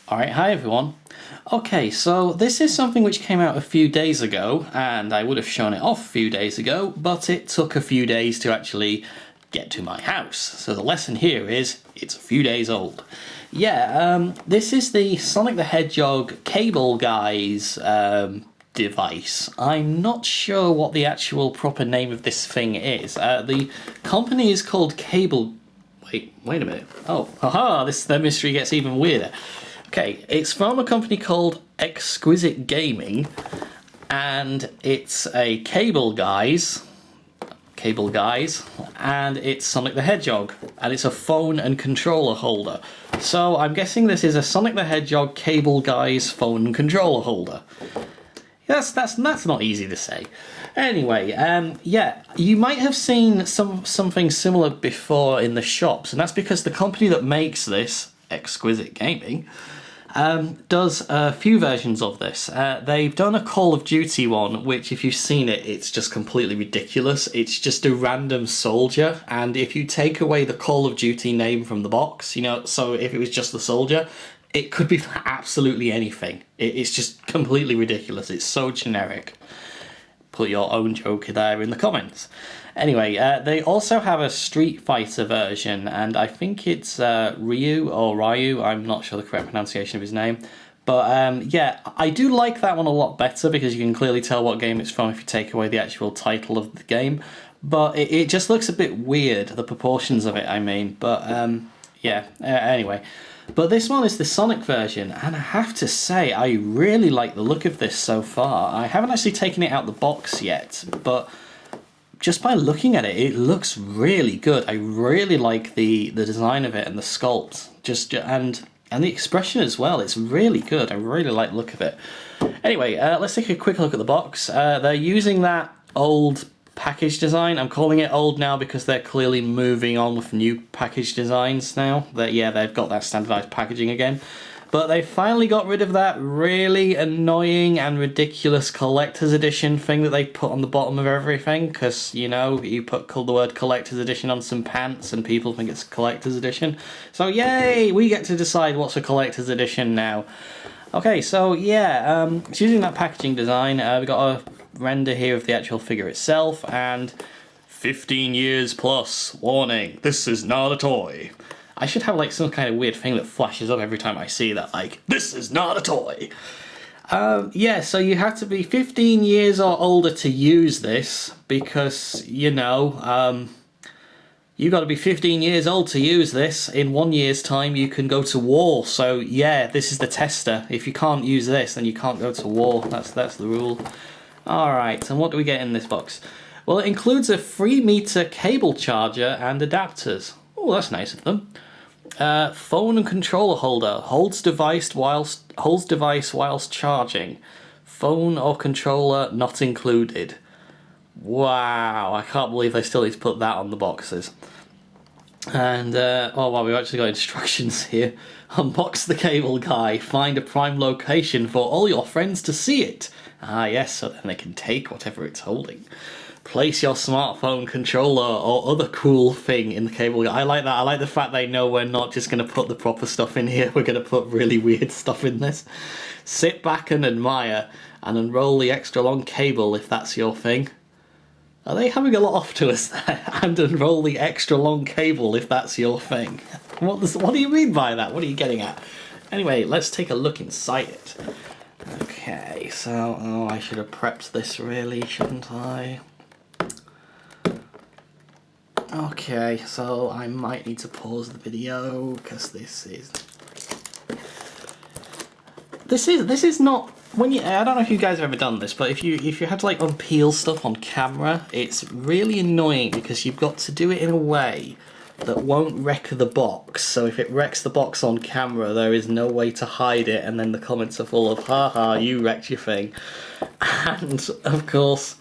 Alright, hi everyone. Okay, so this is something which came out a few days ago, and I would have shown it off a few days ago, but it took a few days to actually get to my house. So the lesson here is, it's a few days old. Yeah, this is the Sonic the Hedgehog Cable Guys device. I'm not sure what the actual proper name of this thing is. The company is called Cable... Wait a minute. Oh, haha, the mystery gets even weirder. Okay, it's from a company called Exquisite Gaming, and it's a cable guys, and it's Sonic the Hedgehog, and it's a phone and controller holder. So I'm guessing this is a Sonic the Hedgehog Cable Guys phone and controller holder. That's not easy to say. Anyway, yeah, you might have seen something similar before in the shops, and that's because the company that makes this, Exquisite Gaming, does a few versions of this. They've done a Call of Duty one, which if you've seen it, it's just completely ridiculous. It's just a random soldier, and if you take away the Call of Duty name from the box, you know, so if it was just the soldier, it could be absolutely anything. It's just completely ridiculous. It's so generic. Put your own joke there in the comments. Anyway, they also have a Street Fighter version, and I think it's Ryu or Ryu. I'm not sure the correct pronunciation of his name. But yeah, I do like that one a lot better because you can clearly tell what game it's from if you take away the actual title of the game. But it just looks a bit weird, the proportions of it, I mean. But yeah, anyway. But this one is the Sonic version, and I have to say, I really like the look of this so far. I haven't actually taken it out the box yet, but just by looking at it, it looks really good. I really like the design of it and the sculpt, and the expression as well. It's really good. I really like the look of it. Anyway, let's take a quick look at the box. They're using that old package design. I'm calling it old now because they're clearly moving on with new package designs now. Yeah, they've got that standardized packaging again. But they finally got rid of that really annoying and ridiculous collector's edition thing that they put on the bottom of everything, because, you know, you put the word collector's edition on some pants and people think it's a collector's edition. So yay, we get to decide what's a collector's edition now. Okay, so yeah, it's using that packaging design. We've got a render here of the actual figure itself, and 15 years plus, warning, this is not a toy. I should have like some kind of weird thing that flashes up every time I see that, like, this is not a toy. Yeah, so you have to be 15 years or older to use this, because, you know, you got to be 15 years old to use this. In 1 year's time you can go to war, so yeah, this is the tester. If you can't use this, then you can't go to war. That's the rule. Alright, and what do we get in this box? Well, it includes a 3-meter cable charger and adapters. Oh, that's nice of them. Phone and controller holder. Holds device whilst charging. Phone or controller not included. Wow, I can't believe they still need to put that on the boxes. And, oh wow, we've actually got instructions here. Unbox the cable guy. Find a prime location for all your friends to see it. Ah yes, so then they can take whatever it's holding. Place your smartphone controller or other cool thing in the cable guy. I like that. I like the fact they know we're not just going to put the proper stuff in here. We're going to put really weird stuff in this. Sit back and admire, and unroll the extra long cable if that's your thing. Are they having a lot off to us there? And unroll the extra long cable if that's your thing. What do you mean by that? What are you getting at? Anyway, let's take a look inside it. Okay, so, oh, I should have prepped this really, shouldn't I? Okay, so I might need to pause the video, because this is not... I don't know if you guys have ever done this, but if you had to like unpeel stuff on camera, it's really annoying because you've got to do it in a way that won't wreck the box. So if it wrecks the box on camera, there is no way to hide it, and then the comments are full of, haha, you wrecked your thing. And, of course,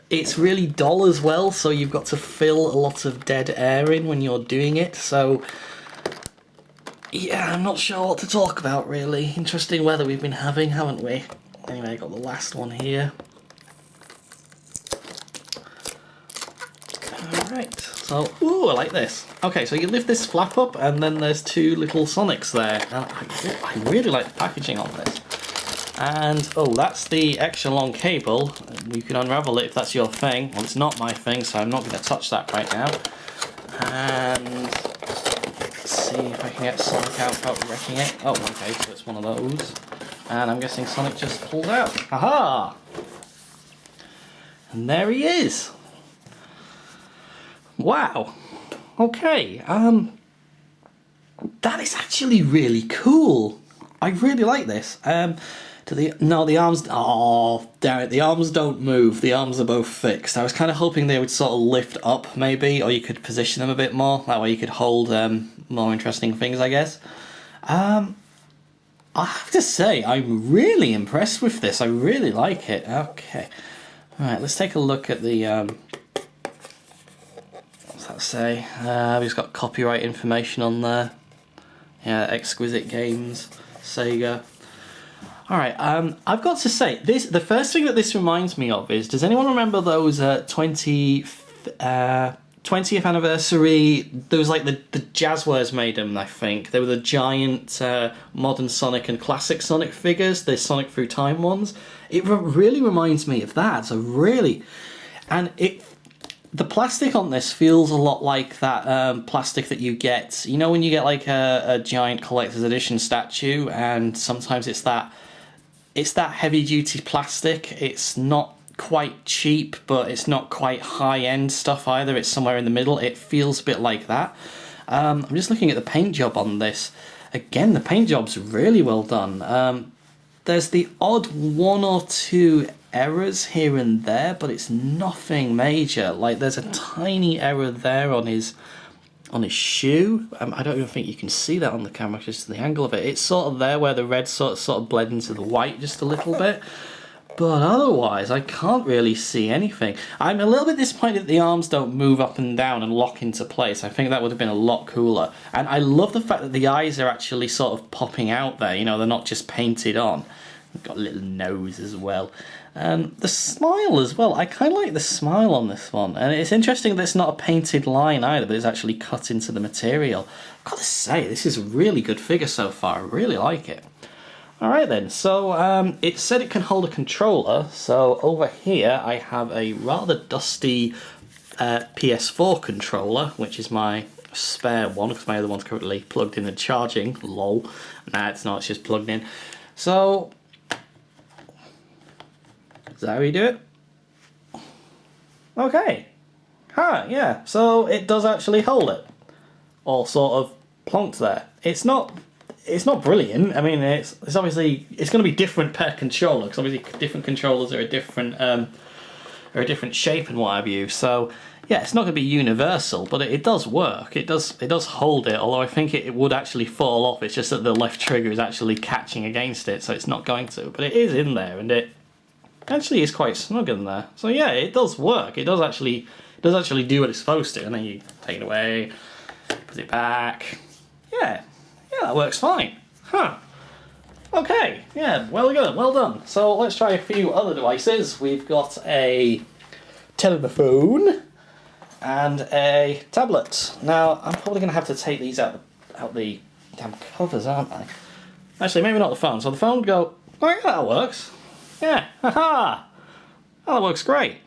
it's really dull as well, so you've got to fill a lot of dead air in when you're doing it, so... yeah, I'm not sure what to talk about, really. Interesting weather we've been having, haven't we? Anyway, I got the last one here. Alright, so, ooh, Ooh, I like this. Okay, so you lift this flap up, and then there's two little Sonics there. And I really like the packaging on this. And, oh, that's the extra long cable. You can unravel it if that's your thing. Well, it's not my thing, so I'm not going to touch that right now. And let's see if I can get Sonic out without wrecking it. Oh, okay, so it's one of those. And I'm guessing Sonic just pulls out. Aha! And there he is. Wow. Okay. That is actually really cool. I really like this. The arms. Oh, damn it! The arms don't move. The arms are both fixed. I was kind of hoping they would sort of lift up, maybe, or you could position them a bit more. That way, you could hold more interesting things, I guess. I have to say, I'm really impressed with this. I really like it. Okay. All right. Let's take a look at the. What's that say? We've got copyright information on there. Yeah, Exquisite Games, Sega. Alright, I've got to say, the first thing that this reminds me of is, does anyone remember those 20th anniversary, there was like the Jazzwares made them, I think. They were the giant modern Sonic and classic Sonic figures, the Sonic Through Time ones. It really reminds me of that, so really, and the plastic on this feels a lot like that plastic that you get, you know, when you get like a giant collector's edition statue, and sometimes it's that heavy duty plastic. It's not quite cheap, but it's not quite high end stuff either. It's somewhere in the middle. It feels a bit like that. I'm just looking at the paint job on this. Again, the paint job's really well done. There's the odd one or two errors here and there, but it's nothing major. Like, there's a tiny error there on his shoe. I don't even think you can see that on the camera, just the angle of it. It's sort of there where the red sort of bled into the white just a little bit. But otherwise, I can't really see anything. I'm a little bit disappointed that the arms don't move up and down and lock into place. I think that would have been a lot cooler. And I love the fact that the eyes are actually sort of popping out there. You know, they're not just painted on. They've got a little nose as well. The smile as well. I kind of like the smile on this one. And it's interesting that it's not a painted line either, but it's actually cut into the material. I've got to say, this is a really good figure so far. I really like it. Alright then, so it said it can hold a controller. So over here I have a rather dusty PS4 controller, which is my spare one, because my other one's currently plugged in and charging. Lol. Nah, it's not, it's just plugged in. So, is that how you do it? Okay. Huh, yeah, so it does actually hold it. Or sort of plonked there. It's not brilliant. I mean, it's obviously, it's going to be different per controller, because obviously different controllers are a different shape and what have you. So yeah, it's not going to be universal, but it does work. It does hold it. Although I think it would actually fall off. It's just that the left trigger is actually catching against it, so it's not going to. But it is in there, and it actually is quite snug in there. So yeah, it does work. It does actually do what it's supposed to. And then you take it away, put it back. Yeah. Yeah, that works fine. Huh. Okay, yeah, well done. So let's try a few other devices. We've got a telephone and a tablet. Now, I'm probably going to have to take these out the damn covers, aren't I? Actually, maybe not the phone. So the phone would go, oh yeah, that works. Yeah, haha. Oh, that works great.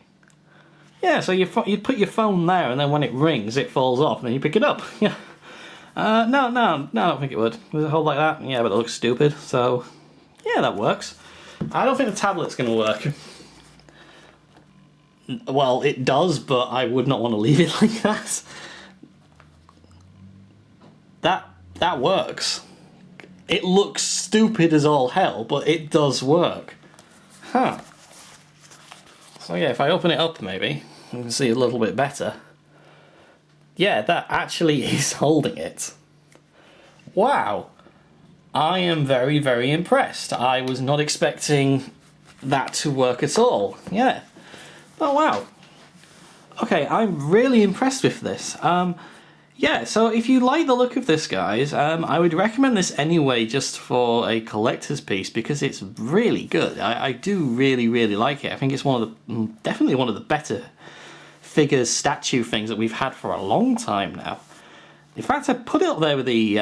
Yeah, so you put your phone there, and then when it rings, it falls off, and then you pick it up. Yeah. No, I don't think it would. Does it hold like that? Yeah, but it looks stupid, so yeah, that works. I don't think the tablet's going to work. Well, it does, but I would not want to leave it like that. That works. It looks stupid as all hell, but it does work. Huh. So yeah, if I open it up maybe, you can see a little bit better. Yeah, that actually is holding it. Wow. I am very, very impressed. I was not expecting that to work at all. Yeah. Oh, wow. Okay, I'm really impressed with this. Yeah, so if you like the look of this, guys, I would recommend this anyway just for a collector's piece, because it's really good. I do really, really like it. I think it's definitely one of the better figures, statue things that we've had for a long time now. In fact, I put it up there with the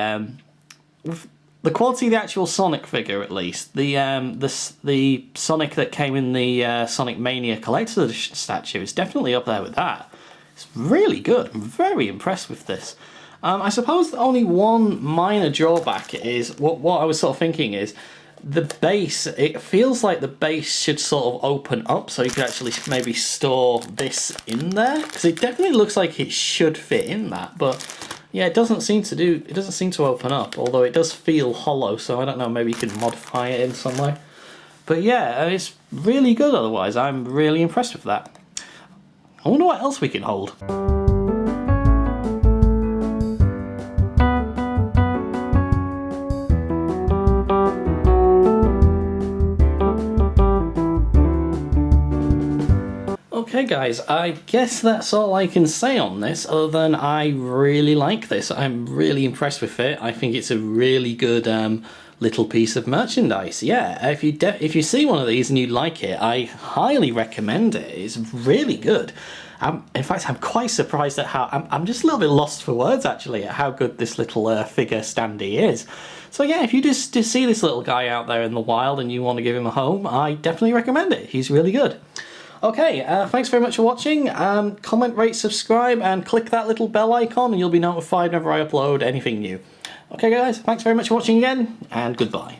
quality of the actual Sonic figure, at least. The Sonic that came in the Sonic Mania Collector's Edition statue is definitely up there with that. It's really good. I'm very impressed with this. I suppose the only one minor drawback is, what I was sort of thinking is, the base, it feels like the base should sort of open up so you could actually maybe store this in there. Because it definitely looks like it should fit in that, but yeah, it doesn't seem to open up, although it does feel hollow, so I don't know, maybe you can modify it in some way. But yeah, it's really good otherwise. I'm really impressed with that. I wonder what else we can hold. Okay guys, I guess that's all I can say on this, other than I really like this. I'm really impressed with it. I think it's a really good little piece of merchandise. Yeah, if you see one of these and you like it, I highly recommend it. It's really good. In fact, I'm quite surprised at how... I'm just a little bit lost for words, actually, at how good this little figure standee is. So yeah, if you just see this little guy out there in the wild and you want to give him a home, I definitely recommend it. He's really good. Okay, thanks very much for watching. Comment, rate, subscribe, and click that little bell icon and you'll be notified whenever I upload anything new. Okay guys, thanks very much for watching again, and goodbye.